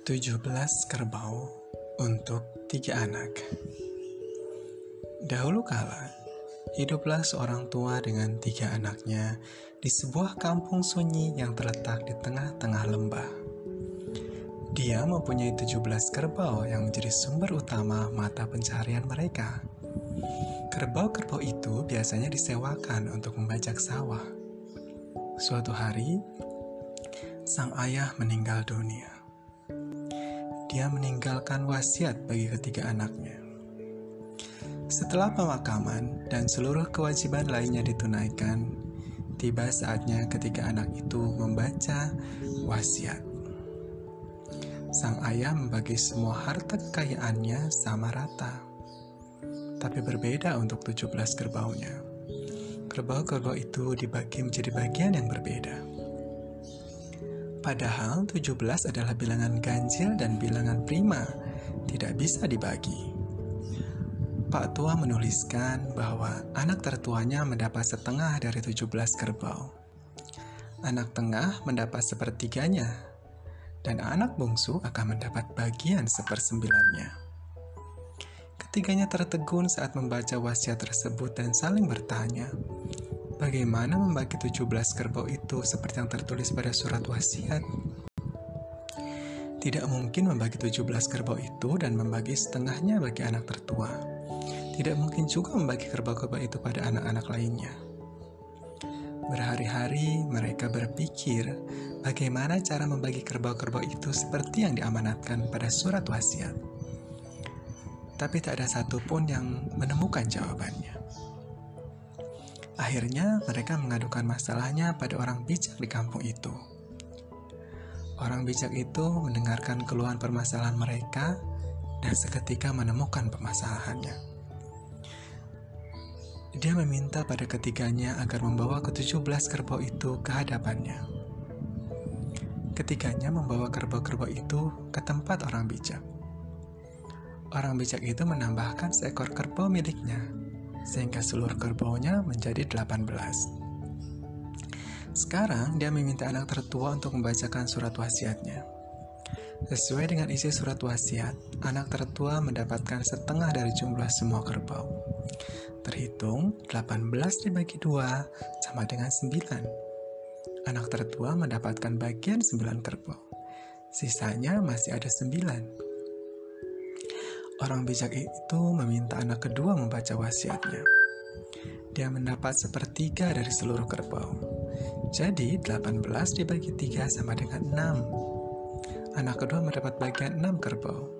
17 kerbau untuk 3 anak. Dahulu kala, hiduplah seorang tua dengan 3 anaknya di sebuah kampung sunyi yang terletak di tengah-tengah lembah. Dia mempunyai 17 kerbau yang menjadi sumber utama mata pencaharian mereka. Kerbau-kerbau itu biasanya disewakan untuk membajak sawah. Suatu hari, sang ayah meninggal dunia. Dia meninggalkan wasiat bagi ketiga anaknya. Setelah pemakaman dan seluruh kewajiban lainnya ditunaikan, tiba saatnya ketiga anak itu membaca wasiat. Sang ayah membagi semua harta kekayaannya sama rata, tapi berbeda untuk 17 kerbaunya. Kerbau-kerbau itu dibagi menjadi bagian yang berbeda. Padahal 17 adalah bilangan ganjil dan bilangan prima, tidak bisa dibagi. Pak tua menuliskan bahwa anak tertuanya mendapat setengah dari 17 kerbau. Anak tengah mendapat sepertiganya, dan anak bungsu akan mendapat bagian sepersembilannya. Ketiganya tertegun saat membaca wasiat tersebut dan saling bertanya, bagaimana membagi 17 kerbau itu seperti yang tertulis pada surat wasiat? Tidak mungkin membagi 17 kerbau itu dan membagi setengahnya bagi anak tertua. Tidak mungkin juga membagi kerbau-kerbau itu pada anak-anak lainnya. Berhari-hari mereka berpikir bagaimana cara membagi kerbau-kerbau itu seperti yang diamanatkan pada surat wasiat. Tapi tak ada satupun yang menemukan jawabannya. Akhirnya mereka mengadukan masalahnya pada orang bijak di kampung itu. Orang bijak itu mendengarkan keluhan permasalahan mereka dan seketika menemukan permasalahannya. Dia meminta pada ketiganya agar membawa ke-17 kerbau itu ke hadapannya. Ketiganya membawa kerbau-kerbau itu ke tempat orang bijak. Orang bijak itu menambahkan seekor kerbau miliknya, sehingga seluruh kerbaunya menjadi 18. Sekarang dia meminta anak tertua untuk membacakan surat wasiatnya. Sesuai dengan isi surat wasiat, anak tertua mendapatkan setengah dari jumlah semua kerbau. Terhitung 18 dibagi 2 sama dengan 9. Anak tertua mendapatkan bagian 9 kerbau. Sisanya masih ada 9. Orang bijak itu meminta anak kedua membaca wasiatnya. Dia mendapat sepertiga dari seluruh kerbau. Jadi 18 dibagi 3 sama dengan 6. Anak kedua mendapat bagian 6 kerbau.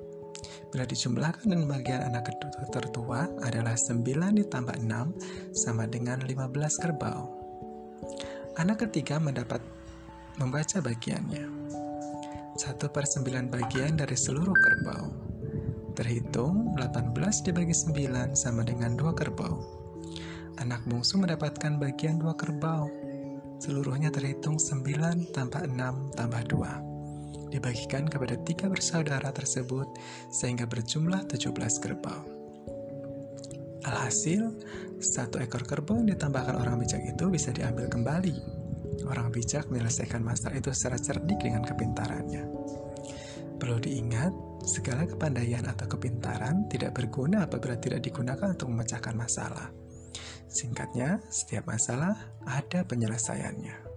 Bila dijumlahkan dan bagian anak kedua tertua adalah 9 ditambah 6 sama dengan 15 kerbau. Anak ketiga mendapat membaca bagiannya. 1/9 bagian dari seluruh kerbau. Terhitung 18 dibagi 9 sama dengan 2 kerbau. Anak bungsu mendapatkan bagian 2 kerbau. Seluruhnya terhitung 9 tambah 6 tambah 2. Dibagikan kepada 3 bersaudara tersebut sehingga berjumlah 17 kerbau. Alhasil, 1 ekor kerbau yang ditambahkan orang bijak itu bisa diambil kembali. Orang bijak menyelesaikan masalah itu secara cerdik dengan kepintarannya. Perlu diingat, segala kepandaian atau kepintaran tidak berguna apabila tidak digunakan untuk memecahkan masalah. Singkatnya, setiap masalah ada penyelesaiannya.